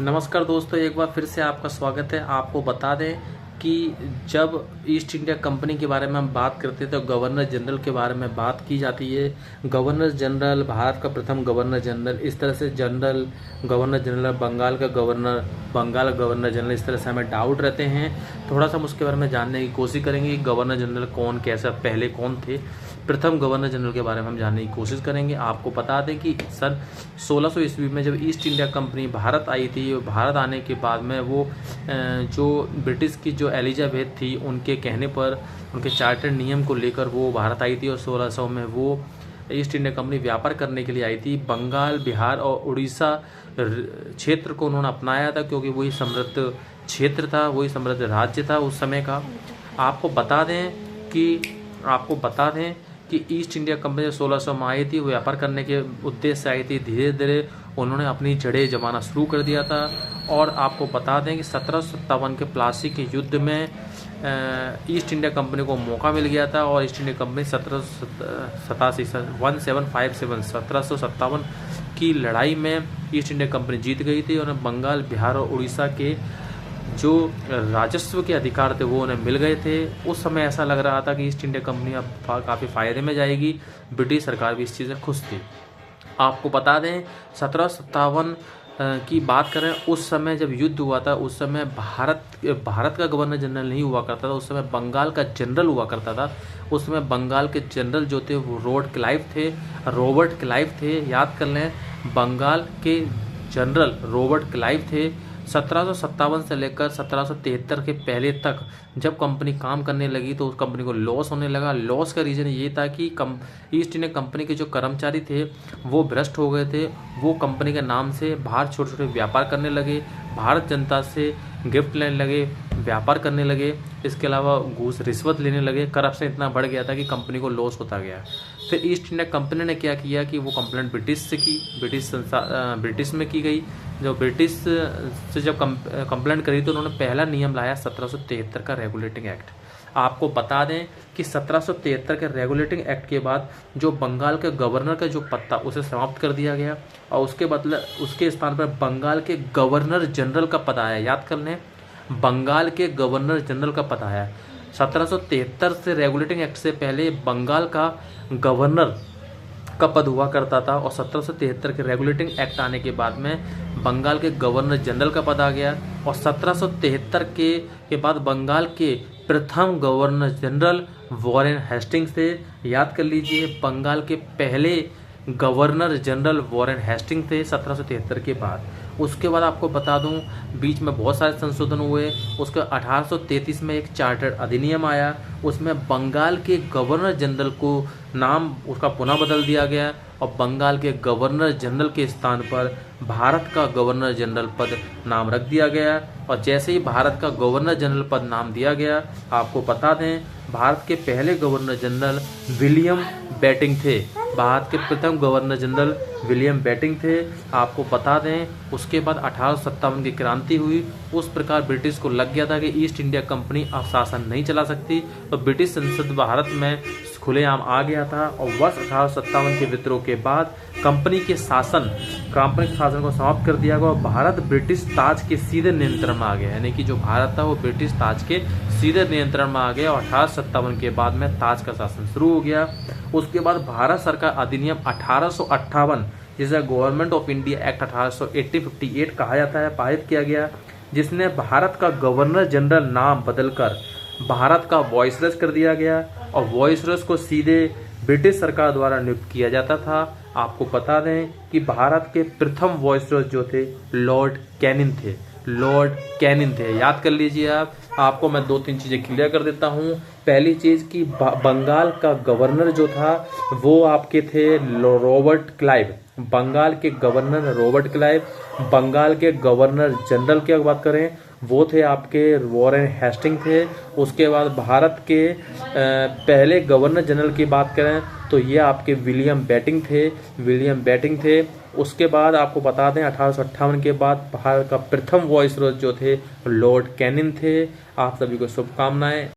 नमस्कार दोस्तों, एक बार फिर से आपका स्वागत है। आपको बता दें कि जब ईस्ट इंडिया कंपनी के बारे में हम बात करते हैं तो गवर्नर जनरल के बारे में बात की जाती है। गवर्नर जनरल, भारत का प्रथम गवर्नर जनरल, इस तरह से जनरल, गवर्नर जनरल, बंगाल का गवर्नर जनरल, इस तरह से हमें डाउट रहते हैं। थोड़ा सा हम उसके बारे में जानने की कोशिश करेंगे कि गवर्नर जनरल कौन, कैसा, पहले कौन थे। प्रथम गवर्नर जनरल के बारे में हम जानने की कोशिश करेंगे। आपको बता दें कि सन 1600 ईस्वी में जब ईस्ट इंडिया कंपनी भारत आई थी, भारत आने के बाद में वो जो ब्रिटिश की जो एलिजाबेथ थी, उनके कहने पर, उनके चार्टर नियम को लेकर वो भारत आई थी और 1600 में वो ईस्ट इंडिया कंपनी व्यापार करने के लिए आई थी। बंगाल, बिहार और उड़ीसा क्षेत्र को उन्होंने अपनाया था क्योंकि वही समृद्ध क्षेत्र था, वही समृद्ध राज्य था उस समय का। आपको बता दें कि ईस्ट इंडिया कंपनी 1600 में आई थी, व्यापार करने के उद्देश्य से आई थी। धीरे धीरे उन्होंने अपनी जड़ें जमाना शुरू कर दिया था। और आपको बता दें कि 1757 के प्लासी के युद्ध में ईस्ट इंडिया कंपनी को मौका मिल गया था और ईस्ट इंडिया कंपनी 1757 की लड़ाई में ईस्ट इंडिया कंपनी जीत गई थी और बंगाल, बिहार और उड़ीसा के जो राजस्व के अधिकार थे वो उन्हें मिल गए थे। उस समय ऐसा लग रहा था कि ईस्ट इंडिया कंपनी अब काफ़ी फायदे में जाएगी। ब्रिटिश सरकार भी इस चीज़ से खुश थी। आपको बता दें 1757 की बात करें, उस समय जब युद्ध हुआ था उस समय भारत का गवर्नर जनरल नहीं हुआ करता था, उस समय बंगाल का जनरल हुआ करता था। उस समय बंगाल के जनरल जो थे वो रॉबर्ट क्लाइव थे। याद कर लें, बंगाल के जनरल रॉबर्ट क्लाइव थे। 1757 से लेकर 1773 के पहले तक जब कंपनी काम करने लगी तो उस कंपनी को लॉस होने लगा। लॉस का रीज़न ये था कि ईस्ट इंडिया कंपनी के जो कर्मचारी थे वो भ्रष्ट हो गए थे। वो कंपनी के नाम से बाहर छोटे छोटे व्यापार करने लगे, भारत जनता से गिफ्ट लेने लगे, व्यापार करने लगे। इसके अलावा घूस रिश्वत लेने लगे। करप्शन इतना बढ़ गया था कि कंपनी को लॉस होता गया। फिर ईस्ट इंडिया कंपनी ने क्या किया कि वो कंप्लेंट ब्रिटिश से की, ब्रिटिश में की गई। जो ब्रिटिश से जब कंप्लेंट करी तो उन्होंने पहला नियम लाया 1773 का रेगुलेटिंग एक्ट। आपको बता दें कि 1773 के रेगुलेटिंग एक्ट के बाद जो बंगाल के गवर्नर का जो पद था उसे समाप्त कर दिया गया और उसके स्थान पर बंगाल के गवर्नर जनरल का पद आया। याद कर लें, बंगाल के गवर्नर जनरल का पद आया। 1773 से रेगुलेटिंग एक्ट से पहले बंगाल का गवर्नर का पद हुआ करता था और 1773 के रेगुलेटिंग एक्ट आने के बाद में बंगाल के गवर्नर जनरल का पद आ गया। और 1773 के बाद बंगाल के प्रथम गवर्नर जनरल वॉरेन हेस्टिंग्स थे। याद कर लीजिए, बंगाल के पहले गवर्नर जनरल वॉरेन हेस्टिंग्स थे 1773 के बाद। उसके बाद आपको बता दूं, बीच में बहुत सारे संशोधन हुए। उसके 1833 में एक चार्टर अधिनियम आया, उसमें बंगाल के गवर्नर जनरल को नाम उसका पुनः बदल दिया गया और बंगाल के गवर्नर जनरल के स्थान पर भारत का गवर्नर जनरल पद नाम रख दिया गया। और जैसे ही भारत का गवर्नर जनरल पद नाम दिया गया, आपको बता दें भारत के पहले गवर्नर जनरल विलियम बेटिंग थे। भारत के प्रथम गवर्नर जनरल विलियम बेटिंग थे। आपको बता दें उसके बाद 1857 की क्रांति हुई। उस प्रकार ब्रिटिश को लग गया था कि ईस्ट इंडिया कंपनी अब शासन नहीं चला सकती, तो ब्रिटिश संसद भारत में खुलेआम आ गया था। और वर्ष 1857 के विद्रोह के बाद कंपनी के शासन को समाप्त कर दिया गया और भारत ब्रिटिश ताज के सीधे नियंत्रण में आ गया। यानी कि जो भारत था वो ब्रिटिश ताज के सीधे नियंत्रण में आ गया और 1857 के बाद में ताज का शासन शुरू हो गया। उसके बाद भारत सरकार अधिनियम 1858, जिसे गवर्नमेंट ऑफ इंडिया एक्ट 1858 कहा जाता है, पारित किया गया, जिसने भारत का गवर्नर जनरल नाम बदलकर भारत का वॉइसरॉय कर दिया गया और वॉइसरॉय को सीधे ब्रिटिश सरकार द्वारा नियुक्त किया जाता था। आपको बता दें कि भारत के प्रथम वॉइसरॉय जो थे लॉर्ड कैनिंग थे। याद कर लीजिए आपको मैं 2-3 चीजें क्लियर कर देता हूँ। पहली चीज कि बंगाल का गवर्नर जो था वो आपके थे रॉबर्ट क्लाइव। बंगाल के गवर्नर रॉबर्ट क्लाइव। बंगाल के गवर्नर जनरल की बात करें वो थे आपके वॉरेन हेस्टिंग थे। उसके बाद भारत के पहले गवर्नर जनरल की बात करें तो ये आपके विलियम बेटिंग थे। उसके बाद आपको बता दें 1858 के बाद भारत का प्रथम वॉइसरॉय जो थे लॉर्ड कैनिंग थे। आप सभी को शुभकामनाएं।